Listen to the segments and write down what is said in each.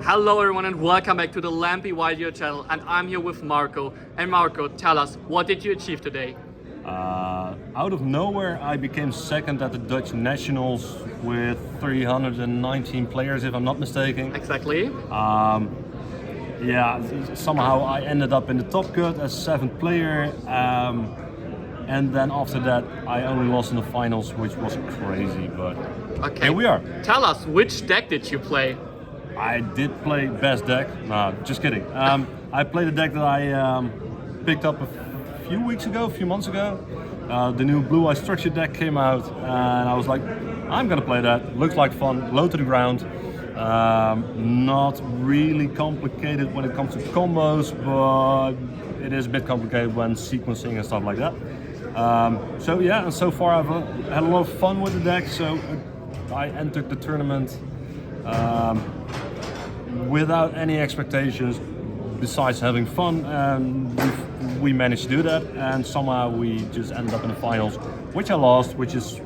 Hello everyone and welcome back to the Lampy Video channel, and I'm here with Marco. And Marco, tell us, what did you achieve today? Out of nowhere, I became second at the Dutch Nationals with 319 players, if I'm not mistaken. Exactly. Yeah, somehow I ended up in the top cut as 7th player, and then after that I only lost in the finals, which was crazy, but Okay. here we are. Tell us, which deck did you play? I did play best deck. No, just kidding. I played a deck that I picked up a few months ago. The new Blue Eye Structure deck came out, and I was like, I'm gonna play that. Looks like fun, low to the ground. Not really complicated when it comes to combos, but it is a bit complicated when sequencing and stuff like that. So yeah, and so far I've had a lot of fun with the deck. So I entered the tournament without any expectations besides having fun, and we managed to do that, and somehow we just ended up in the finals, which I lost, which is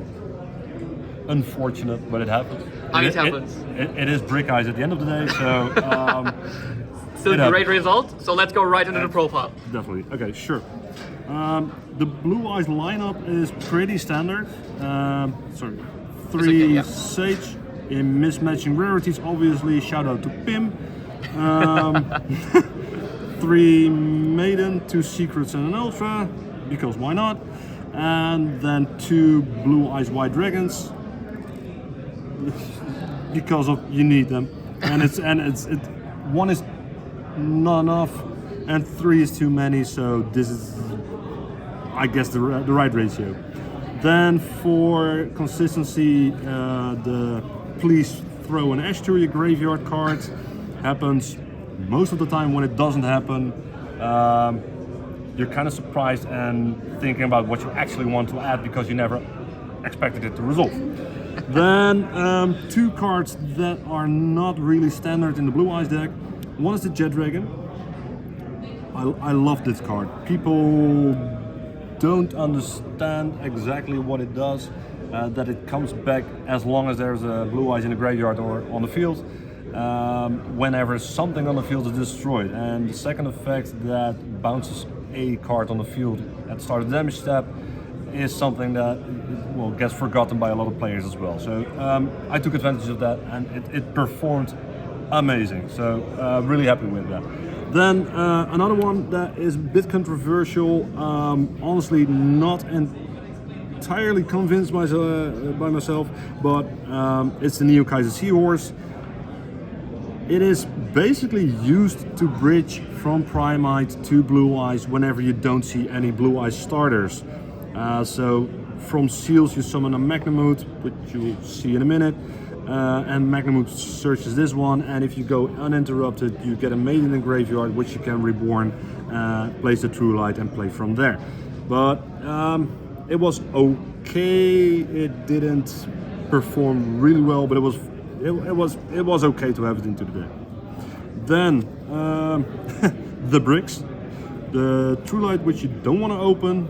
unfortunate, but it happens. It happens. It is brick eyes at the end of the day, so Still a great result, so let's go right into the profile. definitely. Okay, sure. The Blue Eyes lineup is pretty standard. Sorry, 3 okay, yeah. Sage in mismatching rarities, obviously. Shout out to Pim. 3 Maiden, 2 Secrets and an Ultra, because why not? And then 2 Blue Eyes White Dragons, because of you need them. And one is not enough, and 3 is too many. So this is, I guess, the right ratio. Then for consistency, the please throw an ash to your graveyard card happens. Most of the time when it doesn't happen, you're kind of surprised and thinking about what you actually want to add because you never expected it to resolve. Then 2 cards that are not really standard in the Blue Eyes deck. One is the Jet Dragon. I love this card. People don't understand exactly what it does, that it comes back as long as there's a Blue Eyes in the graveyard or on the field, whenever something on the field is destroyed. And the second effect that bounces a card on the field at the start of the damage step is something that gets forgotten by a lot of players as well. So I took advantage of that, and it performed amazing. So really happy with that. Then another one that is a bit controversial, honestly not entirely convinced by myself, but it's the Neo Kaiser Seahorse. It is basically used to bridge from Primite to Blue Eyes whenever you don't see any Blue Eyes starters. So from Seals you summon a Magnemute, which you'll see in a minute, and Magnemute searches this one, and if you go uninterrupted you get a Maiden in the graveyard, which you can reborn, place the True Light and play from there. But it was okay. It didn't perform really well, but it was okay to have it into the deck. Then the bricks, the True Light, which you don't want to open.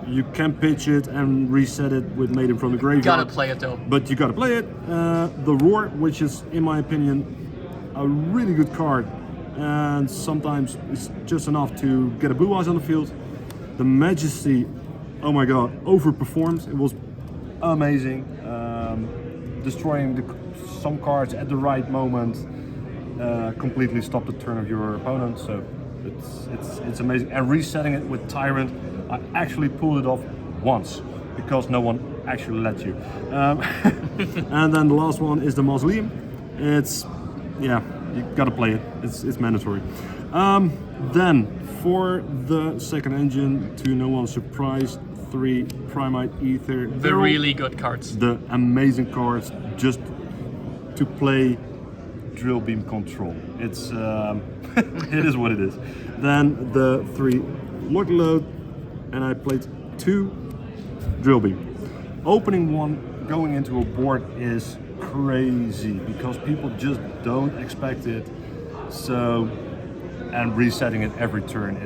You can pitch it and reset it with Maiden from the graveyard. Gotta play it though. But you gotta play it. The Roar, which is, in my opinion, a really good card, and sometimes it's just enough to get a Blue Eyes on the field. The Majesty, oh my god, overperformed. It was amazing. Destroying some cards at the right moment completely stopped the turn of your opponent. So it's amazing. And resetting it with Tyrant, I actually pulled it off once because no one actually let you. And then the last one is the Mausoleum. You gotta play it. It's mandatory. Then for the second engine, to no one's surprise, 3 Primite Ether. The really good cards. The amazing cards just to play Drill Beam Control. It's it is what it is. Then the 3 Lord Load, and I played 2 Drill Beam. Opening one going into a board is crazy because people just don't expect it. So, and resetting it every turn,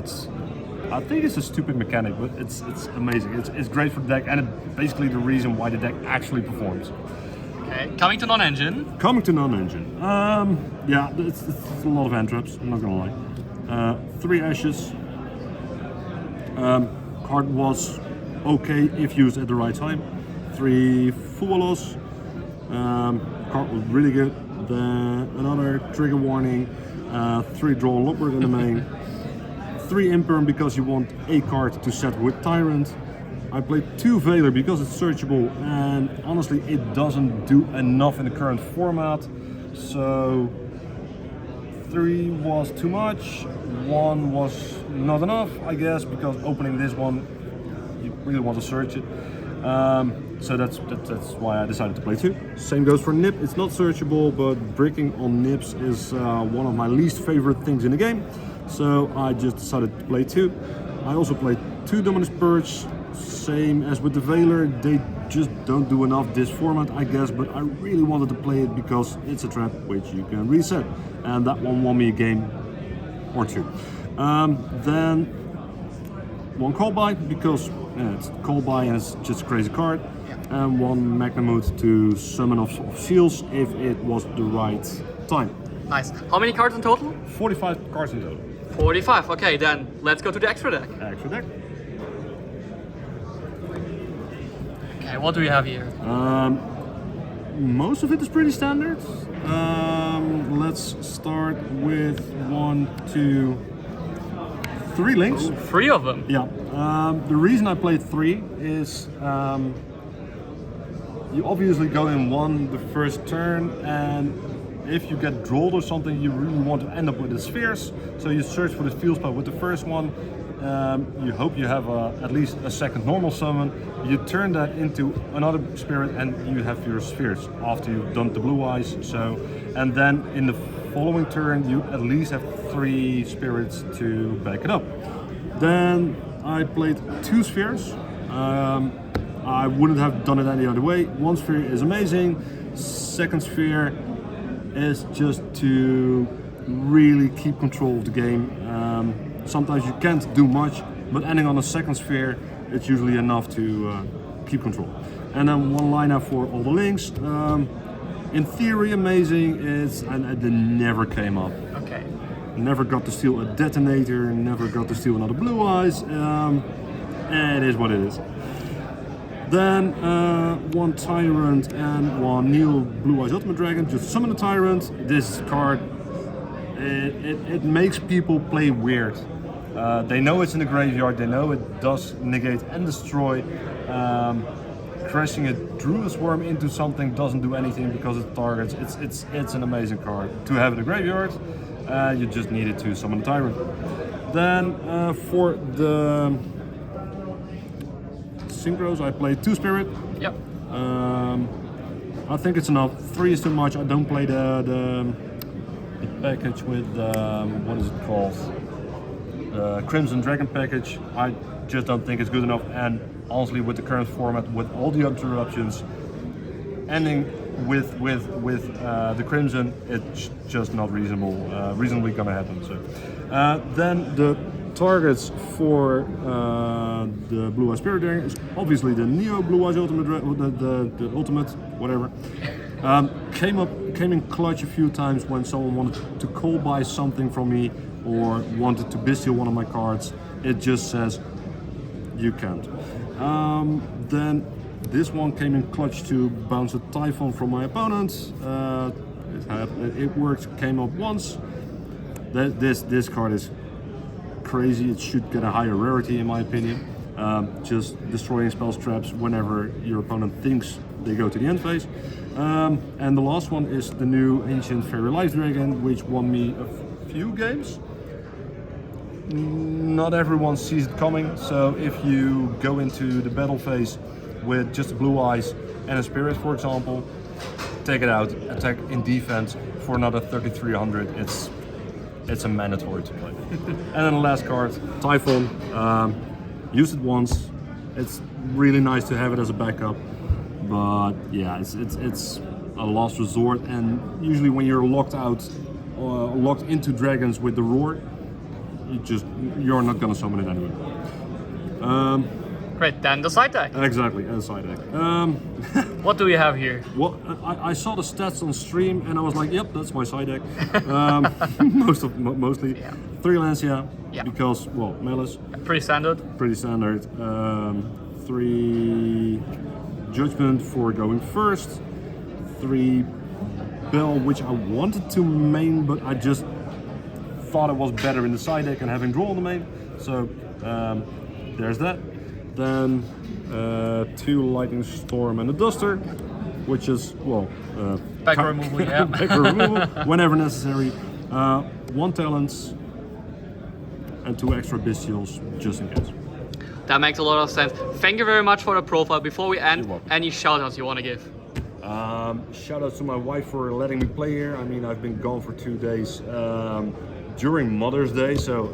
I think it's a stupid mechanic, but it's amazing. It's great for the deck, and it's basically the reason why the deck actually performs. Okay. Coming to non-engine. Coming to non-engine. Yeah, it's a lot of hand traps, I'm not gonna lie. 3 ashes. Card was okay if used at the right time. 3 Fuwalos. Card was really good. Then another trigger warning. 3 draw Lockbird in the main. 3 Imperm because you want a card to set with Tyrant. I played 2 Veiler because it's searchable, and honestly it doesn't do enough in the current format. So 3 was too much, 1 was not enough, I guess, because opening this one, you really want to search it. So that's why I decided to play 2. Same goes for Nip. It's not searchable, but bricking on Nips is one of my least favorite things in the game. So I just decided to play 2. I also played 2 Dominus Purge. Same as with the Veiler, they just don't do enough this format, I guess, but I really wanted to play it because it's a trap which you can reset, and that one won me a game or 2. Then 1 Call By because it's Call By and it's just a crazy card, and 1 Magnamut to summon off seals if it was the right time. Nice. How many cards in total? 45 cards in total. 45. Okay, then let's go to the extra deck. Extra deck. Okay, what do we have here? Most of it is pretty standard. Let's start with 1, 2, 3 links. Ooh, 3 of them. Yeah. The reason I played 3 is you obviously go in 1 the first turn, and if you get drawn or something, you really want to end up with the spheres. So you search for the field spell with the first one. You hope you have at least a second normal summon. You turn that into another spirit, and you have your spheres after you've done the blue eyes. So, and then in the following turn, you at least have 3 spirits to back it up. Then I played 2 spheres. I wouldn't have done it any other way. 1 sphere is amazing. 2nd sphere is just to really keep control of the game. Sometimes you can't do much, but ending on a 2nd sphere, it's usually enough to keep control. And then 1 liner for all the links. In theory, amazing. And it never came up. Okay. Never got to steal a detonator. Never got to steal another blue eyes. It is what it is. Then 1 Tyrant and 1 Neo Blue Eyes Ultimate Dragon. Just summon the Tyrant. This card, it makes people play weird. They know it's in the graveyard. They know it does negate and destroy. Crashing a Druid's Worm into something doesn't do anything because it targets. It's an amazing card to have in the graveyard. You just needed to summon the Tyrant. Then for the synchros, I played 2 Spirit. Yep. I think it's enough. 3 is too much. I don't play the package with what is it called? The Crimson Dragon package. I just don't think it's good enough. And honestly, with the current format, with all the interruptions, ending with the Crimson, it's just not reasonably gonna happen. So then the targets for the Blue Eyes Spirit Dragon is obviously the Neo Blue Eyes Ultimate, the Ultimate, whatever. Came in clutch a few times when someone wanted to call by something from me or wanted to bestial one of my cards. It just says you can't. Then this one came in clutch to bounce a Typhon from my opponent. It worked, came up once. This card is crazy. It should get a higher rarity in my opinion. Just destroying spells traps whenever your opponent thinks they go to the end phase. And the last one is the new Ancient Fairy Life Dragon, which won me a few games. Not everyone sees it coming, so if you go into the battle phase with just blue eyes and a spirit, for example, take it out, attack in defense for another 3300. It's a mandatory to play. And then the last card, Typhon. Used it once. It's really nice to have it as a backup, but yeah, it's a last resort. And usually when you're locked into dragons with the roar, you're not gonna summon it anyway. Great. Then the side deck. Exactly, and side deck. What do we have here? Well, I saw the stats on stream and I was like, yep, that's my side deck. Mostly. Yeah. 3 Lancia, Yeah. because, well, Melis, Pretty standard. pretty standard. 3 Judgment for going first. 3 Bell, which I wanted to main, but I just thought it was better in the side deck and having draw on the main. So there's that. Then 2 Lightning Storm and a Duster, which is, well, Back removal, yeah. back removal whenever necessary. 1 Talents and 2 extra Bestials just in case. That makes a lot of sense. Thank you very much for the profile. Before we end, You're welcome. any shout outs you want to give? Shout out to my wife for letting me play here. I mean, I've been gone for 2 days during Mother's Day, so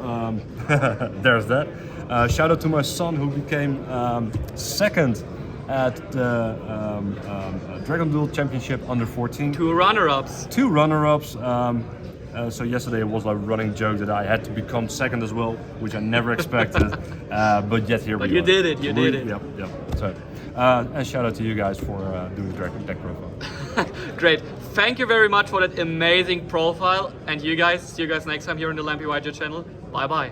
there's that. Shout out to my son who became second at the Dragon Duel Championship under 14. 2 runner-ups. 2 runner-ups. So yesterday it was a running joke that I had to become second as well, which I never expected. But yet here we are. But you did it. You did it. Yep. So, and shout out to you guys for doing the deck profile. Great. Thank you very much for that amazing profile. And you guys, see you guys next time here on the Lampy YJ channel. Bye bye.